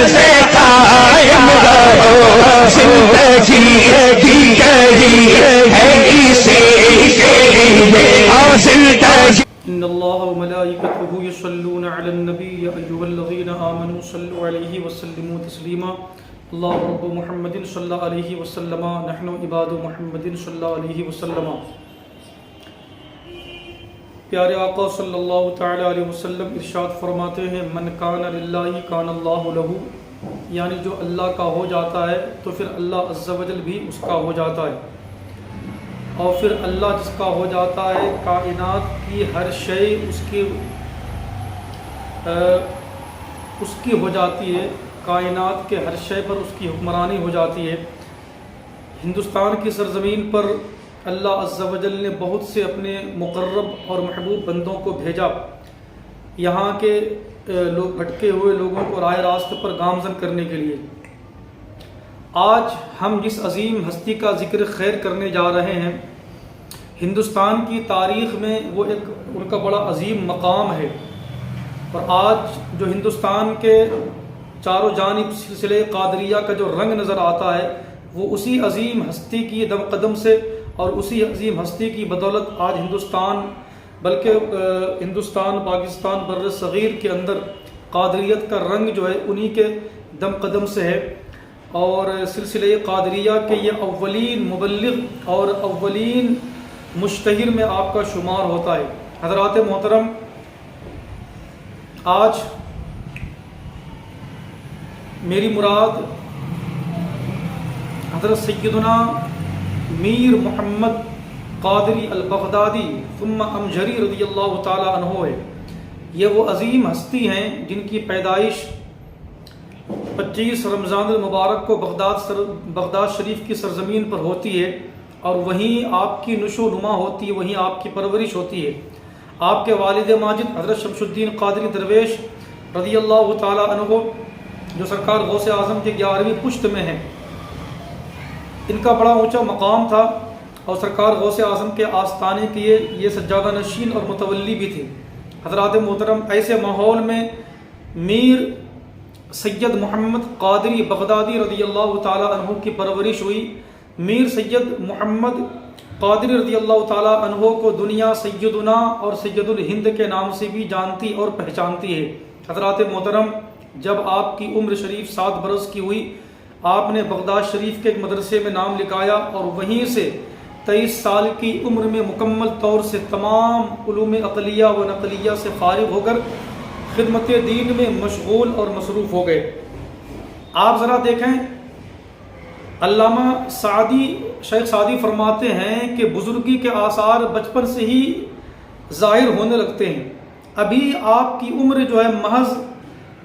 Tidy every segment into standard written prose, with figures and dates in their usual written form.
سے قائم رہو زندگی کی کہی ہے اسی کے لیے اور زندگی ان اللہ وملائکته یصلون علی النبی یا ایھا الذین آمنوا صلوا علیہ وسلموا تسلیما اللہ رب محمد صلی اللہ علیہ وسلم نحن عباد محمد صلی اللہ علیہ وسلم۔ پیارے آقا صلی اللہ تعالی علیہ وسلم ارشاد فرماتے ہیں من کان للہ کان اللہ لہ، یعنی جو اللہ کا ہو جاتا ہے تو پھر اللہ عز و جل بھی اس کا ہو جاتا ہے، اور پھر اللہ جس کا ہو جاتا ہے کائنات کی ہر شے اس کی ہو جاتی ہے، کائنات کے ہر شے پر اس کی حکمرانی ہو جاتی ہے۔ ہندوستان کی سرزمین پر اللہ عز و جل نے بہت سے اپنے مقرب اور محبوب بندوں کو بھیجا، یہاں کے لوگ بھٹکے ہوئے لوگوں کو راہ راست پر گامزن کرنے کے لیے۔ آج ہم جس عظیم ہستی کا ذکر خیر کرنے جا رہے ہیں، ہندوستان کی تاریخ میں وہ ایک ان کا بڑا عظیم مقام ہے، اور آج جو ہندوستان کے چاروں جانب سلسلے قادریہ کا جو رنگ نظر آتا ہے وہ اسی عظیم ہستی کی دم قدم سے اور اسی عظیم ہستی کی بدولت آج ہندوستان بلکہ ہندوستان پاکستان بر صغیر کے اندر قادریت کا رنگ جو ہے انہی کے دم قدم سے ہے، اور سلسلہ قادریہ کے یہ اولین مبلغ اور اولین مشتہر میں آپ کا شمار ہوتا ہے۔ حضرات محترم، آج میری مراد حضرت سیدنا میر محمد قادری البغدادی ثم امجری رضی اللہ تعالی عنہ ہے۔ یہ وہ عظیم ہستی ہیں جن کی پیدائش 25 رمضان المبارک کو بغداد شریف کی سرزمین پر ہوتی ہے، اور وہیں آپ کی نشو و نما ہوتی ہے، وہیں آپ کی پرورش ہوتی ہے۔ آپ کے والد ماجد حضرت شمس الدین قادری درویش رضی اللہ تعالی عنہ جو سرکار غوث اعظم کے 11ویں پشت میں ہیں، ان کا بڑا اونچا مقام تھا، اور سرکار غوث اعظم کے آستانے کے یہ سجادہ نشین اور متولی بھی تھے۔ حضرات محترم، ایسے ماحول میں میر سید محمد قادری بغدادی رضی اللہ تعالی عنہ کی پرورش ہوئی۔ میر سید محمد قادری رضی اللہ تعالی عنہ کو دنیا سیدنا اور سید الہند کے نام سے بھی جانتی اور پہچانتی ہے۔ حضرات محترم، جب آپ کی عمر شریف 7 برس کی ہوئی، آپ نے بغداد شریف کے ایک مدرسے میں نام لکھایا، اور وہیں سے 23 سال کی عمر میں مکمل طور سے تمام علوم عقلیہ و نقلیہ سے فارغ ہو کر خدمت دین میں مشغول اور مصروف ہو گئے۔ آپ ذرا دیکھیں، علامہ سعدی شیخ سعدی فرماتے ہیں کہ بزرگی کے آثار بچپن سے ہی ظاہر ہونے لگتے ہیں۔ ابھی آپ کی عمر جو ہے محض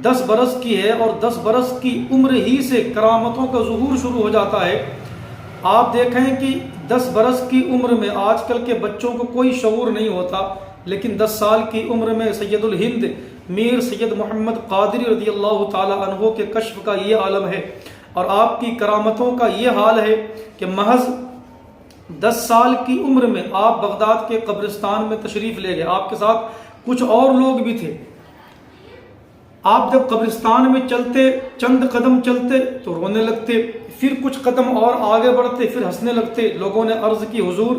10 برس کی ہے، اور 10 برس کی عمر ہی سے کرامتوں کا ظہور شروع ہو جاتا ہے۔ آپ دیکھیں کہ 10 برس کی عمر میں آج کل کے بچوں کو کوئی شعور نہیں ہوتا، لیکن 10 سال کی عمر میں سید الہند میر سید محمد قادری رضی اللہ تعالی عنہ کے کشف کا یہ عالم ہے، اور آپ کی کرامتوں کا یہ حال ہے کہ محض 10 سال کی عمر میں آپ بغداد کے قبرستان میں تشریف لے گئے۔ آپ کے ساتھ کچھ اور لوگ بھی تھے۔ آپ جب قبرستان میں چلتے، چند قدم چلتے تو رونے لگتے، پھر کچھ قدم اور آگے بڑھتے پھر ہنسنے لگتے۔ لوگوں نے عرض کی حضور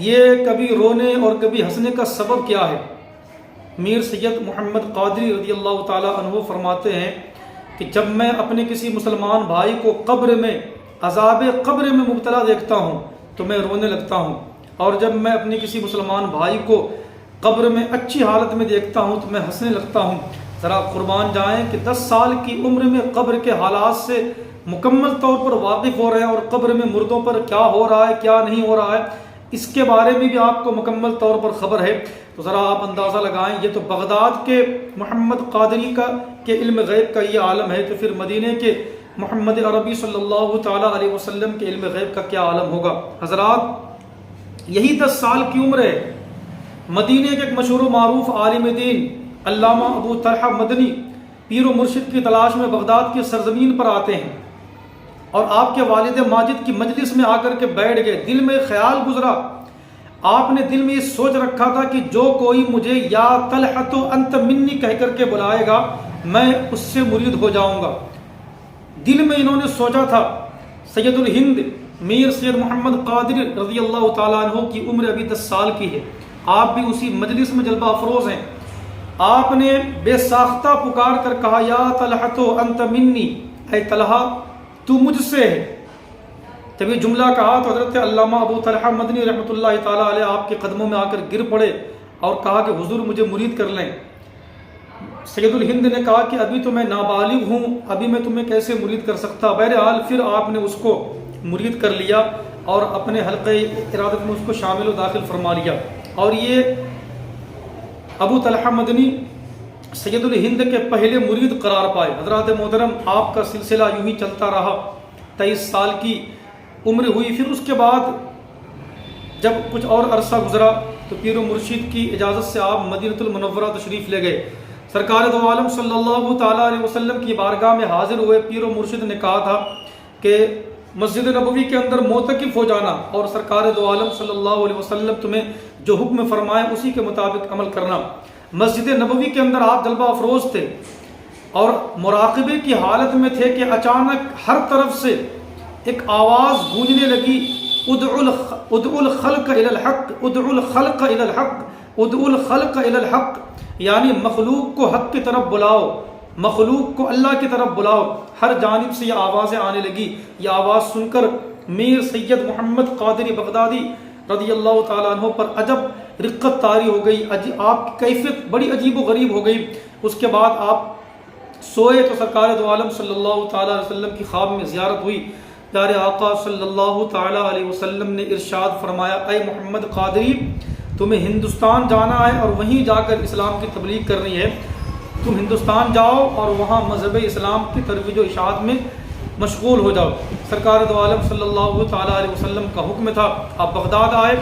یہ کبھی رونے اور کبھی ہنسنے کا سبب کیا ہے؟ میر سید محمد قادری رضی اللہ تعالی عنہ فرماتے ہیں کہ جب میں اپنے کسی مسلمان بھائی کو قبر میں عذاب قبر میں مبتلا دیکھتا ہوں تو میں رونے لگتا ہوں، اور جب میں اپنے کسی مسلمان بھائی کو قبر میں اچھی حالت میں دیکھتا ہوں تو میں ہنسنے لگتا ہوں۔ ذرا قربان جائیں کہ 10 سال کی عمر میں قبر کے حالات سے مکمل طور پر واقف ہو رہے ہیں، اور قبر میں مردوں پر کیا ہو رہا ہے کیا نہیں ہو رہا ہے اس کے بارے میں بھی آپ کو مکمل طور پر خبر ہے۔ تو ذرا آپ اندازہ لگائیں، یہ تو بغداد کے محمد قادری کے علم غیب کا یہ عالم ہے، تو پھر مدینے کے محمد عربی صلی اللہ تعالی علیہ وسلم کے علم غیب کا کیا عالم ہوگا؟ حضرات، یہی 10 سال کی عمر ہے۔ مدینے کے ایک مشہور و معروف عالم دین علامہ ابو طلحہ مدنی پیر و مرشد کی تلاش میں بغداد کی سرزمین پر آتے ہیں، اور آپ کے والد ماجد کی مجلس میں آ کر کے بیٹھ گئے۔ دل میں خیال گزرا، آپ نے دل میں یہ سوچ رکھا تھا کہ جو کوئی مجھے یا طلحہ انت منی کہہ کر کے بلائے گا، میں اس سے مرید ہو جاؤں گا۔ دل میں انہوں نے سوچا تھا سید الہند میر سید محمد قادری رضی اللہ تعالیٰ عنہ کی عمر ابھی 10 سال کی ہے، آپ بھی اسی مجلس میں جلوہ افروز ہیں۔ آپ نے بے ساختہ پکار کر کہا یا طلحہ انت منی، اے طلحہ تو مجھ سے ہے۔ جب یہ جملہ کہا تو حضرت علامہ ابو طلحہ مدنی رحمۃ اللہ تعالیٰ علیہ آپ کے قدموں میں آ کر گر پڑے اور کہا کہ حضور مجھے مرید کر لیں۔ سید الہند نے کہا کہ ابھی تو میں نابالغ ہوں، ابھی میں تمہیں کیسے مرید کر سکتا۔ بہرحال پھر آپ نے اس کو مرید کر لیا اور اپنے حلقہ ارادت میں اس کو شامل و داخل فرما لیا، اور یہ ابو طلحہ مدنی سید الہند کے پہلے مرید قرار پائے۔ حضرات محترم، آپ کا سلسلہ یوں ہی چلتا رہا، 23 سال کی عمر ہوئی۔ پھر اس کے بعد جب کچھ اور عرصہ گزرا تو پیر و مرشد کی اجازت سے آپ مدینہ المنورہ تشریف لے گئے۔ سرکار دو عالم صلی اللہ تعالیٰ علیہ وسلم کی بارگاہ میں حاضر ہوئے پیر و مرشد نے کہا تھا کہ مسجد نبوی کے اندر معتکف ہو جانا اور سرکار دو عالم صلی اللہ علیہ وسلم تمہیں جو حکم فرمائے اسی کے مطابق عمل کرنا۔ مسجد نبوی کے اندر آپ جلوہ افروز تھے اور مراقبے کی حالت میں تھے کہ اچانک ہر طرف سے ایک آواز گونجنے لگی، ادعو الخلق الی الحق، ادعو الخلق الی الحق، ادعو الخلق الی الحق، یعنی مخلوق کو حق کی طرف بلاؤ، مخلوق کو اللہ کی طرف بلاؤ۔ ہر جانب سے یہ آوازیں آنے لگی۔ یہ آواز سن کر میر سید محمد قادری بغدادی رضی اللہ تعالیٰ عنہ پر عجب رقت طاری ہو گئی، آپ کی کیفیت بڑی عجیب و غریب ہو گئی۔ اس کے بعد آپ سوئے تو سرکار دو عالم صلی اللہ تعالیٰ علیہ وسلم کی خواب میں زیارت ہوئی۔ پیارے آقا صلی اللہ تعالیٰ علیہ وسلم نے ارشاد فرمایا، اے محمد قادری، تمہیں ہندوستان جانا ہے اور وہیں جا کر اسلام کی تبلیغ کرنی ہے۔ تم ہندوستان جاؤ اور وہاں مذہب اسلام کی ترویج و اشاعت میں مشغول ہو جاؤ۔ سرکار دو عالم صلی اللہ تعالیٰ علیہ وسلم کا حکم تھا۔ آپ بغداد آئے،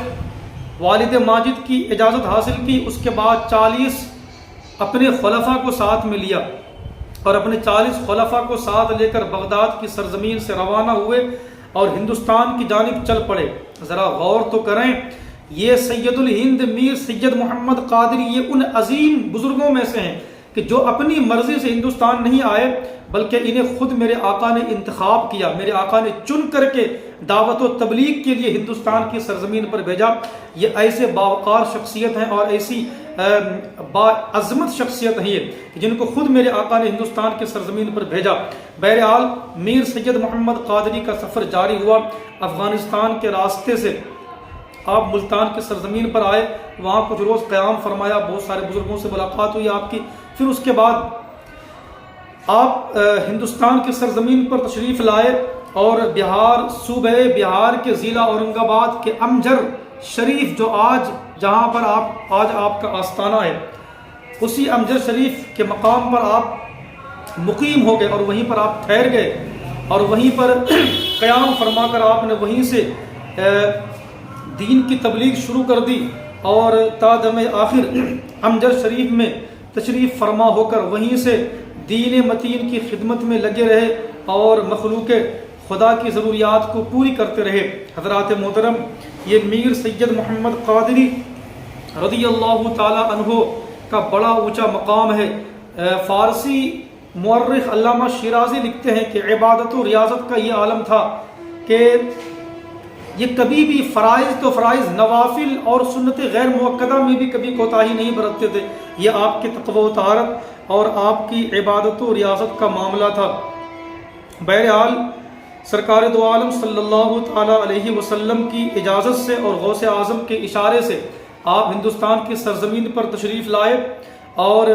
والد ماجد کی اجازت حاصل کی، اس کے بعد 40 اپنے خلفاء کو ساتھ میں لیا اور اپنے 40 خلفاء کو ساتھ لے کر بغداد کی سرزمین سے روانہ ہوئے اور ہندوستان کی جانب چل پڑے۔ ذرا غور تو کریں، یہ سید الہند میر سید محمد قادری یہ ان عظیم بزرگوں میں سے ہیں کہ جو اپنی مرضی سے ہندوستان نہیں آئے بلکہ انہیں خود میرے آقا نے انتخاب کیا، میرے آقا نے چن کر کے دعوت و تبلیغ کے لیے ہندوستان کی سرزمین پر بھیجا۔ یہ ایسے باوقار شخصیت ہیں اور ایسی باعظمت شخصیت ہیں یہ جن کو خود میرے آقا نے ہندوستان کی سرزمین پر بھیجا۔ بہرحال میر سید محمد قادری کا سفر جاری ہوا۔ افغانستان کے راستے سے آپ ملتان کی سرزمین پر آئے، وہاں کچھ روز قیام فرمایا، بہت سارے بزرگوں سے ملاقات ہوئی آپ کی۔ پھر اس کے بعد آپ ہندوستان کی سرزمین پر تشریف لائے اور بہار، صوبہ بہار کے ضلع اورنگ آباد کے امجر شریف، جو آج جہاں پر آج آپ کا آستانہ ہے، اسی امجر شریف کے مقام پر آپ مقیم ہو گئے اور وہیں پر آپ ٹھہر گئے اور وہیں پر قیام فرما کر آپ نے وہیں سے دین کی تبلیغ شروع کر دی اور تا دم آخر امجر شریف میں تشریف فرما ہو کر وہیں سے دین متین کی خدمت میں لگے رہے اور مخلوق خدا کی ضروریات کو پوری کرتے رہے۔ حضرات محترم، یہ میر سید محمد قادری رضی اللہ تعالی عنہ کا بڑا اونچا مقام ہے۔ فارسی مورخ علامہ شیرازی لکھتے ہیں کہ عبادت و ریاضت کا یہ عالم تھا کہ یہ کبھی بھی فرائض تو فرائض، نوافل اور سنت غیر موقدہ میں بھی کبھی کوتاہی نہیں برتتے تھے۔ یہ آپ کی تقوی و طہارت اور آپ کی عبادت و ریاضت کا معاملہ تھا۔ بہرحال سرکار دو عالم صلی اللہ تعالیٰ علیہ وسلم کی اجازت سے اور غوث اعظم کے اشارے سے آپ ہندوستان کی سرزمین پر تشریف لائے اور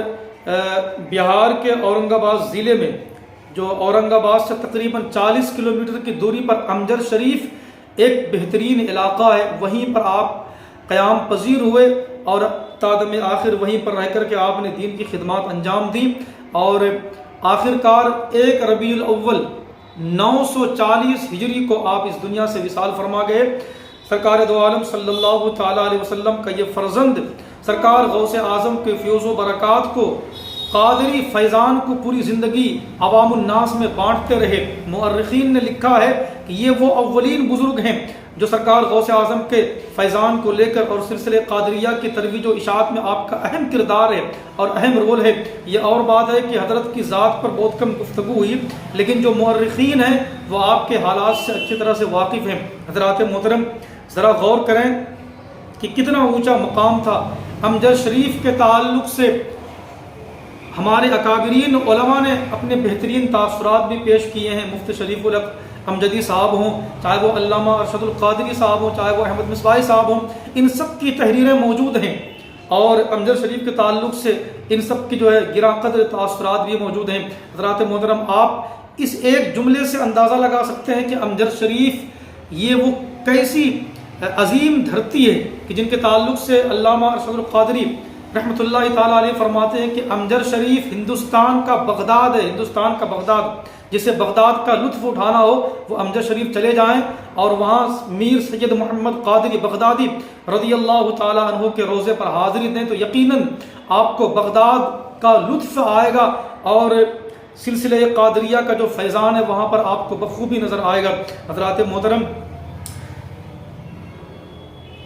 بہار کے اورنگ آباد ضلع میں، جو اورنگ آباد سے تقریباً 40 کلومیٹر کی دوری پر امجر شریف ایک بہترین علاقہ ہے، وہیں پر آپ قیام پذیر ہوئے اور تادم آخر وہیں پر رہ کر کے آپ نے دین کی خدمات انجام دی اور آخر کار 1 ربیع الاول 940 ہجری کو آپ اس دنیا سے وصال فرما گئے۔ سرکار دو عالم صلی اللہ تعالیٰ علیہ وسلم کا یہ فرزند سرکار غوث اعظم کے فیوز و برکات کو قادری فیضان کو پوری زندگی عوام الناس میں بانٹتے رہے۔ مؤرخین نے لکھا ہے کہ یہ وہ اولین بزرگ ہیں جو سرکار غوث اعظم کے فیضان کو لے کر اور سلسلے قادریہ کی ترویج و اشاعت میں آپ کا اہم کردار ہے اور اہم رول ہے۔ یہ اور بات ہے کہ حضرت کی ذات پر بہت کم گفتگو ہوئی، لیکن جو مؤرخین ہیں وہ آپ کے حالات سے اچھی طرح سے واقف ہیں۔ حضرات محترم، ذرا غور کریں کہ کتنا اونچا مقام تھا۔ امجد شریف کے تعلق سے ہمارے اکابرین علماء نے اپنے بہترین تاثرات بھی پیش کیے ہیں۔ مفتی شریف الحق امجدی صاحب ہوں، چاہے وہ علامہ ارشد القادری صاحب ہوں، چاہے وہ احمد مصباحی صاحب ہوں، ان سب کی تحریریں موجود ہیں، اور امجد شریف کے تعلق سے ان سب کی جو ہے گراں قدر تاثرات بھی موجود ہیں۔ حضرات محترم، آپ اس ایک جملے سے اندازہ لگا سکتے ہیں کہ امجد شریف یہ وہ کیسی عظیم دھرتی ہے کہ جن کے تعلق سے علامہ ارشد القادری رحمۃ اللہ تعالیٰ علیہ فرماتے ہیں کہ امجد شریف ہندوستان کا بغداد ہے، ہندوستان کا بغداد۔ جسے بغداد کا لطف اٹھانا ہو وہ امجد شریف چلے جائیں اور وہاں میر سید محمد قادری بغدادی رضی اللہ تعالیٰ عنہ کے روضے پر حاضری دیں تو یقیناً آپ کو بغداد کا لطف آئے گا، اور سلسلہ قادریہ کا جو فیضان ہے وہاں پر آپ کو بخوبی نظر آئے گا۔ حضرات محترم،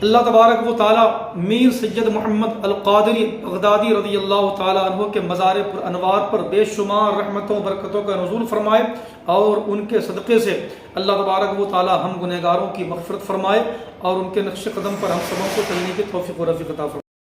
اللہ تبارک و تعالیٰ میر سید محمد القادری بغدادی رضی اللہ تعالیٰ عنہ کے مزار پر انوار پر بے شمار رحمتوں برکتوں کا نزول فرمائے، اور ان کے صدقے سے اللہ تبارک و تعالیٰ ہم گنہگاروں کی مغفرت فرمائے، اور ان کے نقش قدم پر ہم سبوں کو چلنے کی توفیق و رفیق عطا فرمائے۔